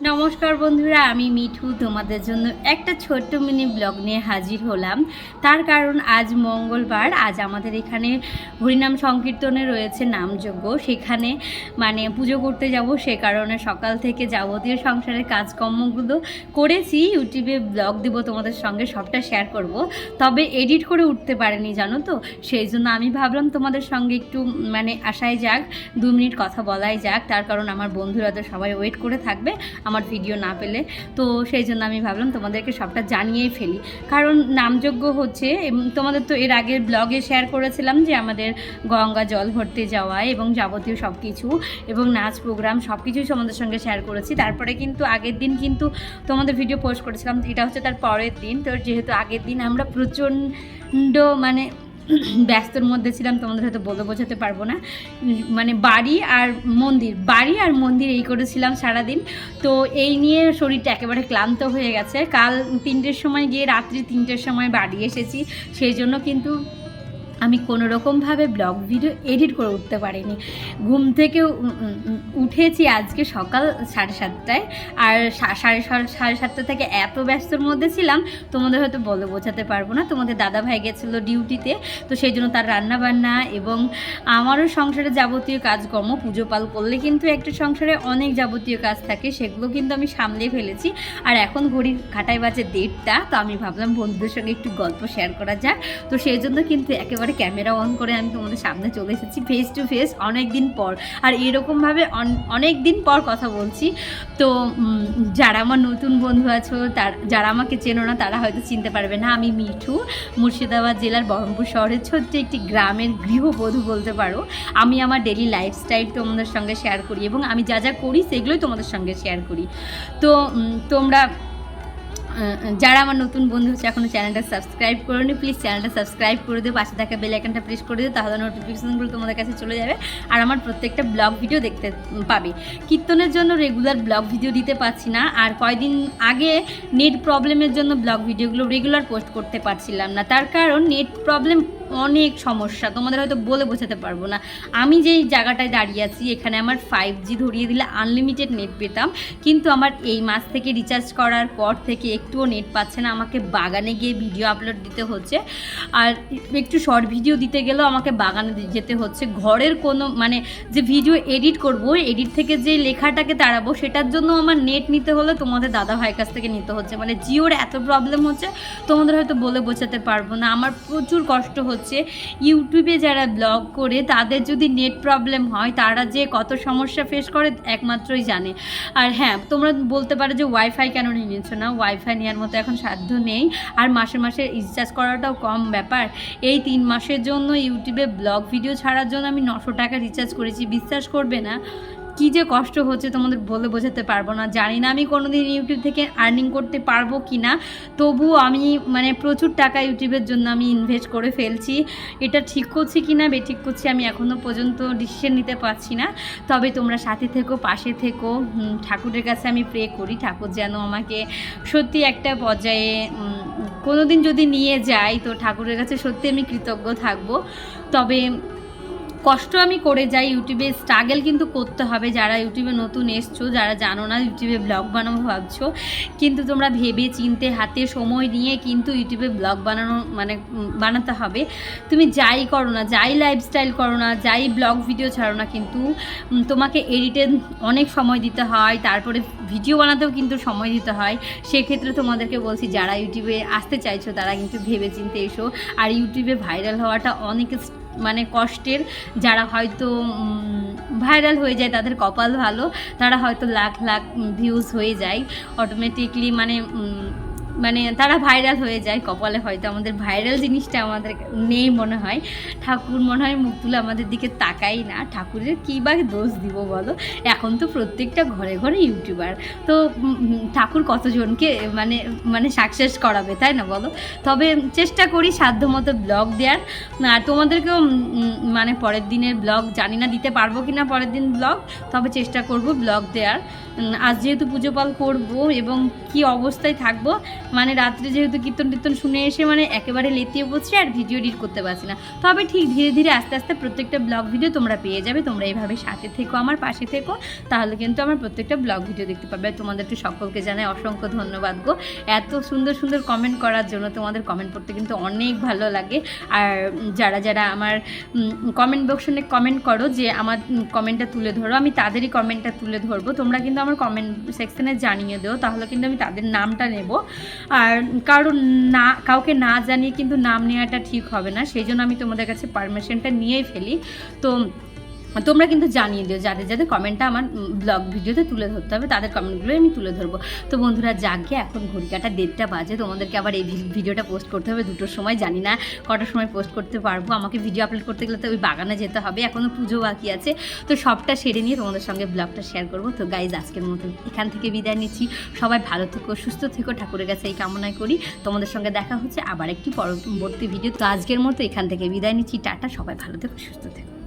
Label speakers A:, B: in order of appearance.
A: নমস্কার বন্ধুরা, আমি মিঠু তোমাদের জন্য একটা ছোট্ট মিনি ব্লগ নিয়ে হাজির হলাম। তার কারণ আজ মঙ্গলবার, আজ আমাদের এখানে হরিনাম সংকীর্তনে রয়েছে নামযজ্ঞ, সেখানে পুজো করতে যাব। সে কারণে সকাল থেকে যাবতীয় সংসারের কাজকর্মগুলো করেছি। ইউটিউবে ব্লগ দেবো তোমাদের সঙ্গে, সবটা শেয়ার করব, তবে এডিট করে উঠতে পারিনি জানো তো। সেই জন্য আমি ভাবলাম তোমাদের সঙ্গে একটু আসাই যাক, 2 মিনিট কথা বলাই যাক। তার কারণ আমার বন্ধুরা তো সবাই ওয়েট করে থাকবে আমার ভিডিও না পেলে, তো সেই জন্য আমি ভাবলাম তোমাদেরকে সবটা জানিয়েই ফেলি। কারণ নামযজ্ঞ হচ্ছে, তোমাদের তো এর আগের ব্লগে শেয়ার করেছিলাম যে আমাদের গঙ্গা জল ভরতে যাওয়া এবং যাবতীয় সব কিছু এবং নাচ প্রোগ্রাম সব কিছুই তোমাদের সঙ্গে শেয়ার করেছি। তারপরে কিন্তু আগের দিন কিন্তু তোমাদের ভিডিও পোস্ট করেছিলাম, এটা হচ্ছে তার পরের দিন। তো যেহেতু আগের দিন আমরা প্রচণ্ড ব্যস্তর মধ্যে ছিলাম, তোমাদের হয়তো বলে বোঝাতে পারবো না। বাড়ি আর মন্দির এই করেছিলাম সারাদিন। তো এই নিয়ে শরীরটা একেবারে ক্লান্ত হয়ে গেছে। কাল 3টের সময় গিয়ে রাত্রি 3টের সময় বাড়ি এসেছি, সেই জন্য কিন্তু আমি কোনো রকমভাবে ব্লগ ভিডিও এডিট করে উঠতে পারিনি। ঘুম থেকে উঠেছি আজকে সকাল 7:30টায়, আর 7:30 থেকে এত ব্যস্তর মধ্যে ছিলাম তোমাদের হয়তো বলে বোঝাতে পারবো না। তোমাদের দাদা ভাই গেছিলো ডিউটিতে, তো সেই জন্য তার রান্নাবান্না এবং আমারও সংসারে যাবতীয় কাজকর্ম, পুজো পাল করলে কিন্তু একটা সংসারে অনেক যাবতীয় কাজ থাকে, সেগুলো কিন্তু আমি সামলে ফেলেছি। আর এখন ঘড়ির কাঁটায় বাজে 1:30টা, তো আমি ভাবলাম বন্ধুদের সঙ্গে একটু গল্প শেয়ার করা যাক। তো সেই জন্য কিন্তু একেবারে ক্যামেরা অন করে আমি তোমাদের সামনে চলে এসেছি ফেস টু ফেস, অনেক দিন পর। আর এরকমভাবে অনেক দিন পর কথা বলছি। তো যারা আমার নতুন বন্ধু আছো, যারা আমাকে চেনো না, তারা হয়তো চিনতে পারবে না। আমি মিঠু, মুর্শিদাবাদ জেলার বহরমপুর শহরের ছোট্ট একটি গ্রামের গৃহবধূ বলতে পারো। আমি আমার ডেলি লাইফস্টাইল তোমাদের সঙ্গে শেয়ার করি এবং আমি যা যা করি সেগুলোই তোমাদের সঙ্গে শেয়ার করি। তো তোমরা যারা আমার নতুন বন্ধু হচ্ছে এখনও চ্যানেলটা সাবস্ক্রাইব করে নি, প্লিজ চ্যানেলটা সাবস্ক্রাইব করে দিও, পাশে থাকা বেল আইকনটা প্রেস করে দিও, তাহলে নোটিফিকেশনগুলো তোমাদের কাছে চলে যাবে আর আমার প্রত্যেকটা ব্লগ ভিডিও দেখতে পাবে। কীর্তনের জন্য রেগুলার ব্লগ ভিডিও দিতে পারছি না, আর কয়দিন আগে নেট প্রবলেমের জন্য ব্লগ ভিডিওগুলো রেগুলার পোস্ট করতে পারছিলাম না। তার কারণ নেট প্রবলেম, অনেক সমস্যা, তোমাদের হয়তো বলে বোঝাতে পারবো না। আমি যেই জায়গাটায় দাঁড়িয়ে আছি এখানে আমার 5G ধরিয়ে দিলে আনলিমিটেড নেট পেতাম, কিন্তু আমার এই মাস থেকে রিচার্জ করার পর থেকে একটুও নেট পাচ্ছে না। আমাকে বাগানে গিয়ে ভিডিও আপলোড দিতে হচ্ছে, আর একটু শর্ট ভিডিও দিতে গেলেও আমাকে বাগানে যেতে হচ্ছে। ঘরের কোনো যে ভিডিও এডিট করব, এডিট থেকে যে লেখাটাকে তাড়াবো, সেটার জন্য আমার নেট নিতে হলে তোমাদের দাদা ভাইয়ের কাছ থেকে নিতে হচ্ছে। জিওর এত প্রবলেম হচ্ছে, তোমাদের হয়তো বলে বোঝাতে পারবো না। আমার প্রচুর কষ্ট হচ্ছে। ইউটিউবে যারা ব্লগ করে তাদের যদি নেট প্রবলেম হয়, তারা যে কত সমস্যা ফেস করে একমাত্রই জানে। আর হ্যাঁ, তোমরা বলতে পারো যে ওয়াইফাই কেন নিয়েছো না, ওয়াইফাই নেওয়ার মতো এখন সাধ্য নেই, আর মাসে মাসে রিচার্জ করাটাও কম ব্যাপার। এই 3 মাসের জন্য ইউটিউবে ব্লগ ভিডিও ছাড়ার জন্য আমি 900 টাকা রিচার্জ করেছি। বিশ্বাস করবে না কী যে কষ্ট হচ্ছে, তোমাদের বলে বোঝাতে পারবো না। জানি না আমি কোনোদিন ইউটিউব থেকে আর্নিং করতে পারবো কি না, তবুও আমি প্রচুর টাকা ইউটিউবের জন্য আমি ইনভেস্ট করে ফেলছি। এটা ঠিক করছি কি না বেঠিক করছি আমি এখনও পর্যন্ত ডিসিশন নিতে পারছি না। তবে তোমরা সাথে থেকো, পাশে থেকো। ঠাকুরের কাছে আমি প্রে করি ঠাকুর যেন আমাকে সত্যি একটা পর্যায়ে কোনো দিন যদি নিয়ে যায়, তো ঠাকুরের কাছে সত্যি আমি কৃতজ্ঞ থাকবো। তবে কষ্ট আমি করে যাই, ইউটিউবে স্ট্রাগল কিন্তু করতে হবে। যারা ইউটিউবে নতুন এসছো, যারা জানো না ইউটিউবে ব্লগ বানাবো ভাবছো, কিন্তু তোমরা ভেবে চিনতে হাতে সময় নিয়ে কিন্তু ইউটিউবে ব্লগ বানাতে হবে। তুমি যাই করো না, যাই লাইফস্টাইল করো না, যাই ব্লগ ভিডিও ছাড়ো না, কিন্তু তোমাকে এডিটে অনেক সময় দিতে হয়, তারপরে ভিডিও বানাতেও কিন্তু সময় দিতে হয়। সেক্ষেত্রে তোমাদেরকে বলছি, যারা ইউটিউবে আসতে চাইছো তারা কিন্তু ভেবে চিনতে এসো। আর ইউটিউবে ভাইরাল হওয়াটা অনেক কষ্টের। যারা হয়তো ভাইরাল হয়ে যায় তাদের কপাল ভালো, তারা হয়তো লাখ লাখ ভিউজ হয়ে যায় অটোমেটিকলি, তারা ভাইরাল হয়ে যায় কপালে। হয়তো আমাদের ভাইরাল জিনিসটা আমাদের নেই মনে হয়। ঠাকুর মনে হয় মুখ তুলে আমাদের দিকে তাকাই না। ঠাকুরের কী বা দোষ দিব বলো, এখন তো প্রত্যেকটা ঘরে ঘরে ইউটিউবার, তো ঠাকুর কতজনকে সাকসেস করাবে, তাই না বলো। তবে চেষ্টা করি সাধ্যমতো ব্লগ দেওয়ার। আর তোমাদেরকেও পরের দিনের ব্লগ জানি না দিতে পারবো কি না পরের দিন ব্লগ, তবে চেষ্টা করব ব্লগ দেওয়ার। আজ যেহেতু পুজো পাল করবো এবং কি অবস্থায় থাকবো মানে রাত্রে যেহেতু কীর্তন শুনে এসে মানে একেবারে লেতিয়ে পড়ছি আর ভিডিও এডিট করতে পারছি না। তবে ঠিক ধীরে ধীরে আস্তে আস্তে প্রত্যেকটা ব্লগ ভিডিও তোমরা পেয়ে যাবে। তোমরা এইভাবে সাথে থেকো, আমার পাশে থেকো, তাহলে কিন্তু আমার প্রত্যেকটা ব্লগ ভিডিও দেখতে পাবে। তোমাদেরকে সকলকে জানাই অসংখ্য ধন্যবাদ গো, এত সুন্দর সুন্দর কমেন্ট করার জন্য। তোমাদের কমেন্ট পড়তে কিন্তু অনেক ভালো লাগে। আর যারা যারা আমার কমেন্ট বক্সে কমেন্ট করো যে আমার কমেন্টটা তুলে ধরো, আমি তাদেরই কমেন্টটা তুলে ধরবো। তোমরা কিন্তু আমার কমেন্ট সেকশনে জানিয়ে দিও, তাহলে কিন্তু আমি তাদের নামটা নেব। আর কারণ না, কাউকে না জানিয়ে কিন্তু নাম নেওয়াটা ঠিক হবে না, সেই জন্য আমি তোমাদের কাছে পারমিশনটা নিয়েই ফেলি। তো তোমরা কিন্তু জানিয়ে দিও যাদের যাদের কমেন্টটা আমার ব্লগ ভিডিওতে তুলে ধরতে হবে, তাদের কমেন্টগুলোই আমি তুলে ধরবো। তো বন্ধুরা জাগে, এখন ঘড়ি কাটা 1:30 বাজে। তোমাদেরকে আবার এই ভিডিওটা পোস্ট করতে হবে 2টোর সময়, জানি না কটার সময় পোস্ট করতে পারবো। আমাকে ভিডিও আপলোড করতে গেলে তো ওই বাগানে যেতে হবে, এখনও পুজো বাকি আছে। তো সবটা সেরে নিয়ে তোমাদের সঙ্গে ব্লগটা শেয়ার করবো। তো গাইজ আজকের মতো এখান থেকে বিদায় নিচ্ছি। সবাই ভালো থেকো, সুস্থ থেকো, ঠাকুরের কাছে এই কামনাই করি। তোমাদের সঙ্গে দেখা হচ্ছে আবার একটি পরবর্তী ভিডিও। তো আজকের মতো এখান থেকে বিদায় নিচ্ছি, টাটা। সবাই ভালো থেকো, সুস্থ থেকো।